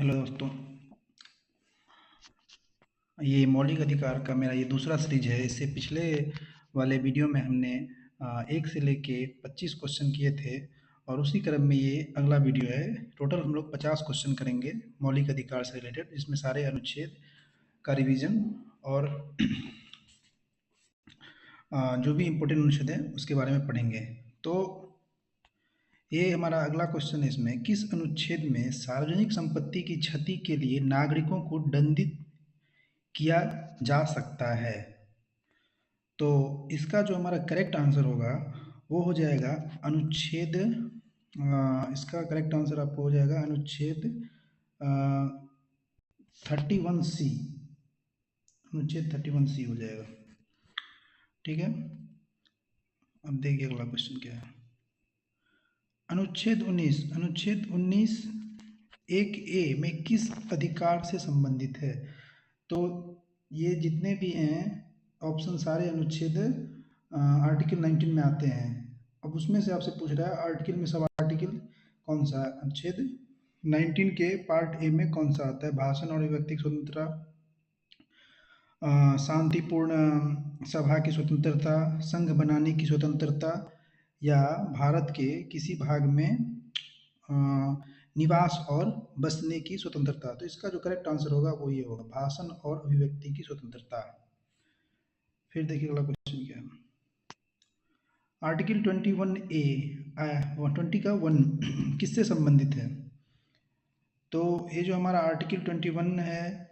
Hello दोस्तों, ये मौलिक अधिकार का मेरा ये दूसरा सीरीज है। इससे पिछले वाले वीडियो में हमने 1 से लेके 25 क्वेश्चन किए थे और उसी क्रम में ये अगला वीडियो है। टोटल हम लोग 50 क्वेश्चन करेंगे मौलिक अधिकार से रिलेटेड, जिसमें सारे अनुच्छेद का रिवीजन और जो भी इम्पोर्टेंट अनुच्छेद है उसके बारे में पढ़ेंगे। तो ये हमारा अगला क्वेश्चन है। इसमें किस अनुच्छेद में सार्वजनिक संपत्ति की क्षति के लिए नागरिकों को दंडित किया जा सकता है? तो इसका जो हमारा करेक्ट आंसर होगा वो हो जाएगा अनुच्छेद इसका करेक्ट आंसर आपको हो जाएगा अनुच्छेद 31C। अनुच्छेद 31C हो जाएगा। ठीक है, अब देखिए अगला क्वेश्चन क्या है। अनुच्छेद 19 एक ए में किस अधिकार से संबंधित है? तो ये जितने भी हैं ऑप्शन सारे अनुच्छेद आर्टिकल 19 में आते हैं। अब उसमें से आपसे पूछ रहा है आर्टिकल में सब आर्टिकल कौन सा है? अनुच्छेद 19 के पार्ट ए में कौन सा आता है? भाषण और अभिव्यक्ति की स्वतंत्रता, शांतिपूर्ण सभा की स्वतंत्रता, संघ बनाने की स्वतंत्रता, या भारत के किसी भाग में निवास और बसने की स्वतंत्रता। तो इसका जो करेक्ट आंसर होगा वो ये होगा, भाषण और अभिव्यक्ति की स्वतंत्रता। फिर देखिए अगला क्वेश्चन क्या है। आर्टिकल 21A 20 का 1 किससे संबंधित है? तो ये जो हमारा आर्टिकल 21 है,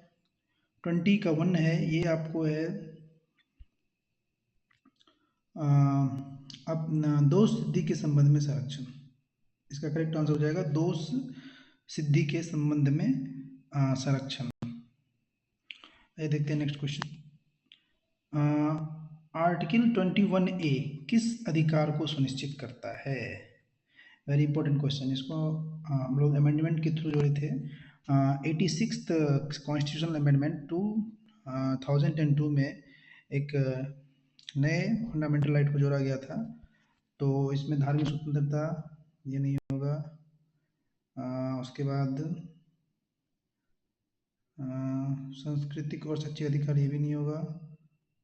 20 का 1 है, ये आपको है अपना दोष सिद्धि के संबंध में संरक्षण। इसका करेक्ट आंसर हो जाएगा दोष सिद्धि के संबंध में संरक्षण। ये देखते हैं नेक्स्ट क्वेश्चन। आर्टिकल 21A किस अधिकार को सुनिश्चित करता है? Very important question. इसको हम लोग अमेंडमेंट के थ्रू जोड़े थे। 86th कॉन्स्टिट्यूशनल अमेंडमेंट 2002 में एक नए फंडामेंटल राइट को जोड़ा गया था। तो इसमें धार्मिक स्वतंत्रता ये नहीं होगा। उसके बाद सांस्कृतिक और शैक्षिक अधिकार ये भी नहीं होगा।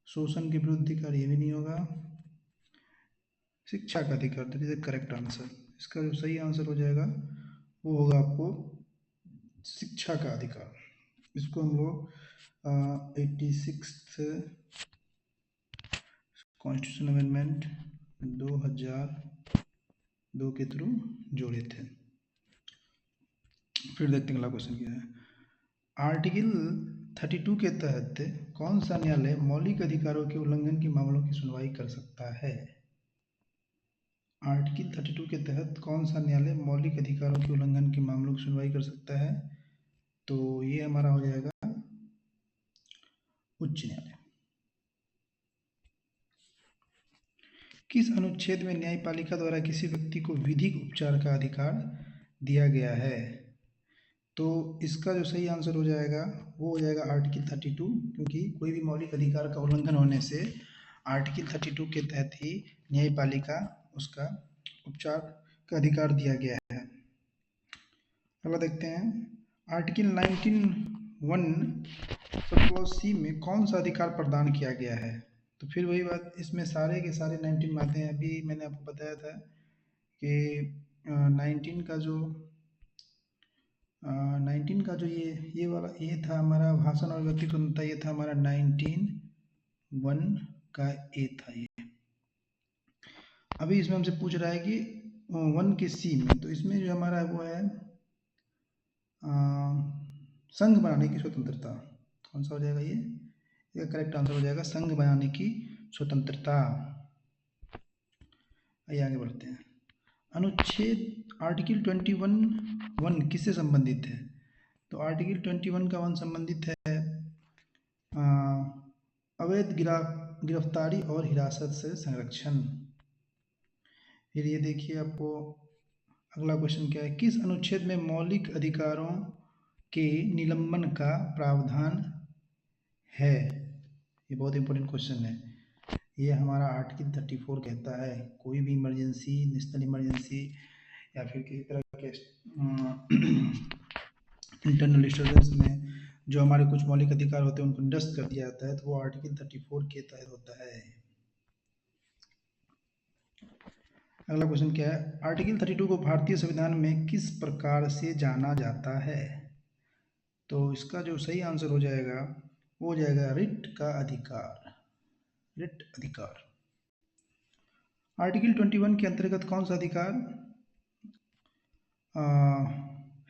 शोषण के विरुद्ध अधिकार ये भी नहीं होगा। शिक्षा का अधिकार, that is the correct answer. इसका जो सही आंसर हो जाएगा वो होगा आपको शिक्षा का अधिकार। इसको हम लोग 86th कॉन्स्टिट्यूशन अमेंडमेंट 2002 के थ्रू जोड़े थे। फिर देखते हैं अगला क्वेश्चन क्या है। आर्टिकल 32 के तहत कौन सा न्यायालय मौलिक अधिकारों के उल्लंघन के मामलों की सुनवाई कर सकता है? आर्टिकल 32 के तहत कौन सा न्यायालय मौलिक अधिकारों के उल्लंघन के मामलों की सुनवाई कर सकता है? तो ये हमारा हो जाएगा उच्च न्यायालय। किस अनुच्छेद में न्यायपालिका द्वारा किसी व्यक्ति को विधिक उपचार का अधिकार दिया गया है? तो इसका जो सही आंसर हो जाएगा वो हो जाएगा आर्टिकल 32, क्योंकि कोई भी मौलिक अधिकार का उल्लंघन होने से आर्टिकल 32 के तहत ही न्यायपालिका उसका उपचार का अधिकार दिया गया है। अगला देखते हैं। आर्टिकल 19(1) सब क्लॉज सी में कौन सा अधिकार प्रदान किया गया है? तो फिर वही बात, इसमें सारे के सारे 19 में आते हैं। अभी मैंने आपको बताया था कि 19 का जो 19 का जो ये वाला ये था हमारा भाषण और व्यक्ति स्वतंत्रता, ये था हमारा 19(1) का ए था ये। अभी इसमें हमसे पूछ रहा है कि 1 के सी में, तो इसमें जो हमारा वो है संघ बनाने की स्वतंत्रता। कौन सा हो जाएगा ये? इसका करेक्ट आंसर हो जाएगा संघ बनाने की स्वतंत्रता। आइए आगे बढ़ते हैं। अनुच्छेद आर्टिकल 21(1) किससे संबंधित है? तो आर्टिकल 21 का 1 संबंधित है अवैध गिरफ्तारी और हिरासत से संरक्षण। फिर ये देखिए आपको अगला क्वेश्चन क्या है। किस अनुच्छेद में मौलिक अधिकारों के निलंबन का प्रावधान है? ये बहुत इंपॉर्टेंट क्वेश्चन है। ये हमारा आर्टिकल 34 कहता है कोई भी इमरजेंसी, नेशनल इमरजेंसी या फिर किसी तरह के इंटरनल डिस्टर्बेंस में जो हमारे कुछ मौलिक अधिकार होते हैं उनको निरस्त कर दिया जाता है, तो वो आर्टिकल 34 के तहत होता है। अगला क्वेश्चन क्या है, आर्टिकल 32 को भारतीय संविधान में किस प्रकार से जाना जाता है? तो इसका जो सही आंसर हो जाएगा वो हो जाएगा रिट का अधिकार, रिट अधिकार। आर्टिकल 21 के अंतर्गत कौन सा अधिकार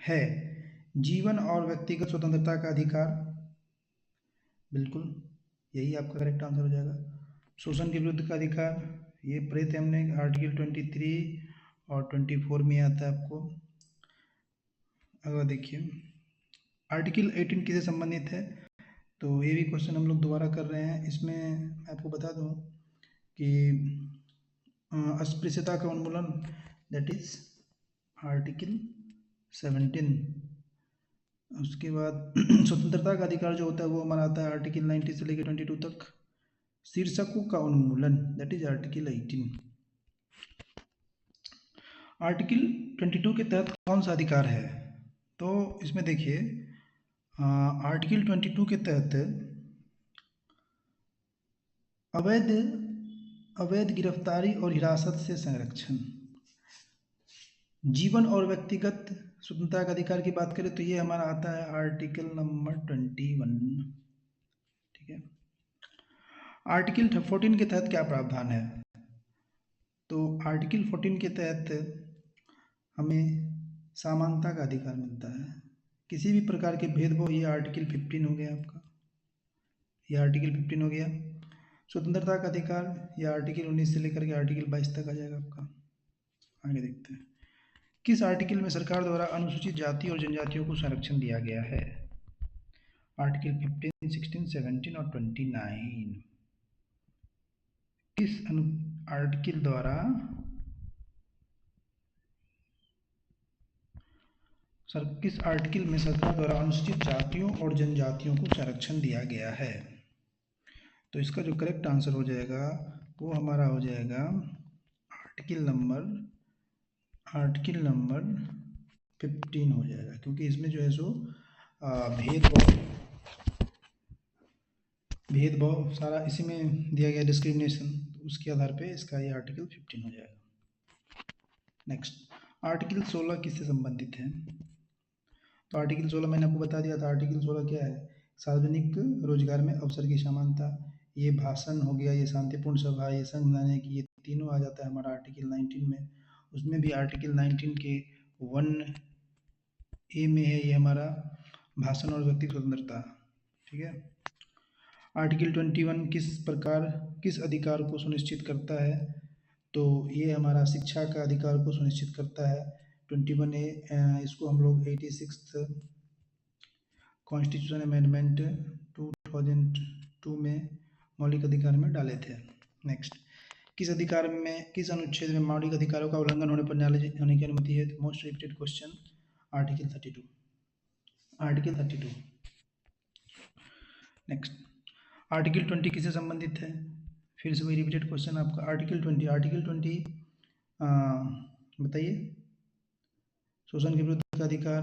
है? जीवन और व्यक्तिगत स्वतंत्रता का अधिकार, बिल्कुल यही आपका करेक्ट आंसर हो जाएगा। शोषण के विरुद्ध का अधिकार, ये पढ़े थे हमने आर्टिकल 23 और 24 में आता है आपको। अगर देखिए आर्टिकल 18 किससे संबंधित है, तो ये भी क्वेश्चन हम लोग दोबारा कर रहे हैं। इसमें मैं आपको बता दूं कि अस्पृश्यता का उन्मूलन, दैट इज आर्टिकल 17। उसके बाद स्वतंत्रता का अधिकार जो होता है वो हमारा आता है आर्टिकल 19 से लेकर 22 तक। शीर्षकों का उन्मूलन, दैट इज आर्टिकल 18। आर्टिकल 22 के तहत कौन सा अधिकार है? तो इसमें देखिए आर्टिकल 22 के तहत अवैध अवैध गिरफ्तारी और हिरासत से संरक्षण, जीवन और व्यक्तिगत स्वतंत्रता का अधिकार की बात करें तो ये हमारा आता है आर्टिकल नंबर 21। ठीक है। आर्टिकल 14 के तहत क्या प्रावधान है? तो आर्टिकल 14 के तहत हमें समानता का अधिकार मिलता है, किसी भी प्रकार के भेदभाव, ये आर्टिकल 15 हो गया आपका, ये आर्टिकल 15 हो गया। स्वतंत्रता का अधिकार, ये आर्टिकल 19 से लेकर के आर्टिकल 22 तक आ जाएगा आपका। आगे देखते हैं, किस आर्टिकल में सरकार द्वारा अनुसूचित जाति और जनजातियों को संरक्षण दिया गया है? आर्टिकल 15, 16, 17 और 29। किस आर्टिकल द्वारा किस आर्टिकल में सरकार द्वारा अनुसूचित जातियों और जनजातियों को संरक्षण दिया गया है? तो इसका जो करेक्ट आंसर हो जाएगा वो हमारा हो जाएगा आर्टिकल नंबर 15 हो जाएगा, क्योंकि इसमें जो है सो भेदभाव सारा इसी में दिया गया, डिस्क्रिमिनेशन, तो उसके आधार पे इसका ये आर्टिकल 15 हो जाएगा। नेक्स्ट, आर्टिकल 16 किससे संबंधित है? तो आर्टिकल 16 मैंने आपको बता दिया था। आर्टिकल 16 क्या है? सार्वजनिक रोजगार में अवसर की समानता, ये भाषण हो गया, ये शांतिपूर्ण सभा, ये संघ बनाने की, ये तीनों आ जाता है हमारा आर्टिकल 19 में। उसमें भी आर्टिकल 19 के 1A में है ये हमारा भाषण और व्यक्ति स्वतंत्रता। ठीक है। आर्टिकल 21 किस अधिकार को सुनिश्चित करता है? तो ये हमारा शिक्षा का अधिकार को सुनिश्चित करता है। 21A, इसको हम लोग 86 कॉन्स्टिट्यूशन अमेंडमेंट 2002 में मौलिक अधिकार में डाले थे। नेक्स्ट, किस अनुच्छेद में मौलिक अधिकारों का उल्लंघन होने पर न्यायालय होने की अनुमति है? Most repeated question, article 32, article 32। Next, article 20 किससे संबंधित है? फिर से वही रिपीटेड क्वेश्चन आपका, आर्टिकल 20 बताइए। शोषण के विरुद्ध का अधिकार,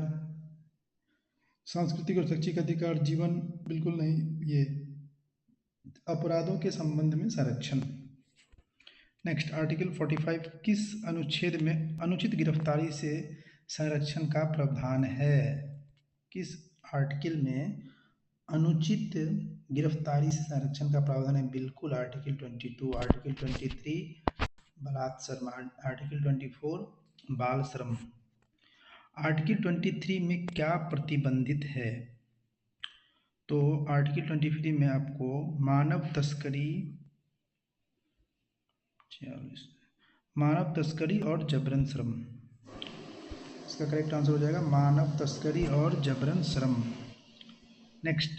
सांस्कृतिक और शैक्षिक अधिकार, जीवन, बिल्कुल नहीं, ये अपराधों के संबंध में संरक्षण। नेक्स्ट, आर्टिकल 45 किस अनुच्छेद में अनुचित गिरफ्तारी से संरक्षण का प्रावधान है? किस आर्टिकल में अनुचित गिरफ्तारी से संरक्षण का प्रावधान है? बिल्कुल आर्टिकल 22, आर्टिकल 23 बलात्श्रम, आर्टिकल 24 बाल श्रम। आर्टिकल 23 में क्या प्रतिबंधित है? तो आर्टिकल 23 में आपको मानव तस्करी और जबरन श्रम, इसका करेक्ट आंसर हो जाएगा मानव तस्करी और जबरन श्रम। नेक्स्ट,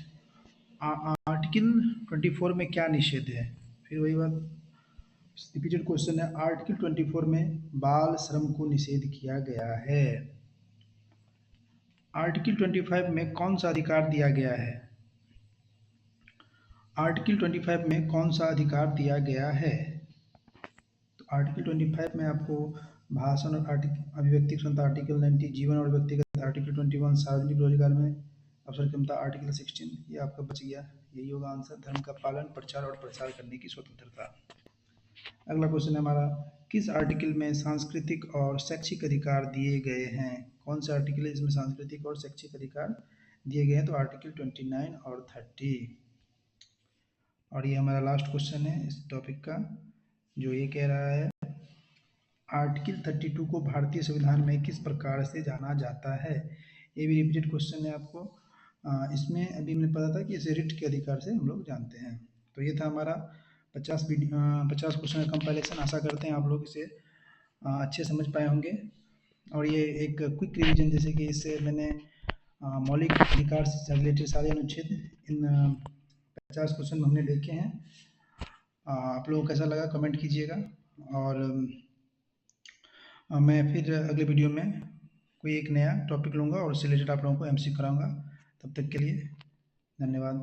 आर्टिकल 24 में क्या निषेध है? फिर वही बात, रिपीटेड क्वेश्चन है। आर्टिकल 24 में बाल श्रम को निषेध किया गया है। आर्टिकल 25 में कौन सा अधिकार दिया गया है? आर्टिकल 25 में कौन सा अधिकार दिया गया है? तो आर्टिकल 25 में आपको भाषण और अभिव्यक्ति स्वतंत्रता, आर्टिकल 90 जीवन और व्यक्तिगत आर्टिकल 21 सार्वजनिक रोजगार में अवसर क्षमता, आर्टिकल 16 ये आपका बच गया, यही होगा आंसर। धर्म का पालन, प्रचार और प्रसार करने की स्वतंत्रता। अगला क्वेश्चन है हमारा, किस आर्टिकल में सांस्कृतिक और शैक्षिक अधिकार दिए गए हैं? कौन सा आर्टिकल है इसमें सांस्कृतिक और शैक्षिक अधिकार दिए गए हैं? तो आर्टिकल 29 और 30। और ये हमारा लास्ट क्वेश्चन है इस टॉपिक का, जो ये कह रहा है आर्टिकल 32 को भारतीय संविधान में किस प्रकार से जाना जाता है? ये भी रिपीटेड क्वेश्चन है आपको। इसमें अभी हमने पता था कि इसे रिट के अधिकार से हम लोग जानते हैं। तो ये था हमारा 50 क्वेश्चन का कंपाइलेशन। आशा करते हैं आप लोग इसे अच्छे समझ पाए होंगे। और ये एक क्विक रिवीजन, जैसे कि इससे मैंने मौलिक अधिकार से रिलेटेड सारे अनुच्छेद इन 50 क्वेश्चन में हमने देखे हैं। आप लोगों को कैसा लगा कमेंट कीजिएगा, और मैं फिर अगले वीडियो में कोई एक नया टॉपिक लूँगा और उससे रिलेटेड आप लोगों को एमसीक्यू कराऊँगा। तब तक के लिए धन्यवाद।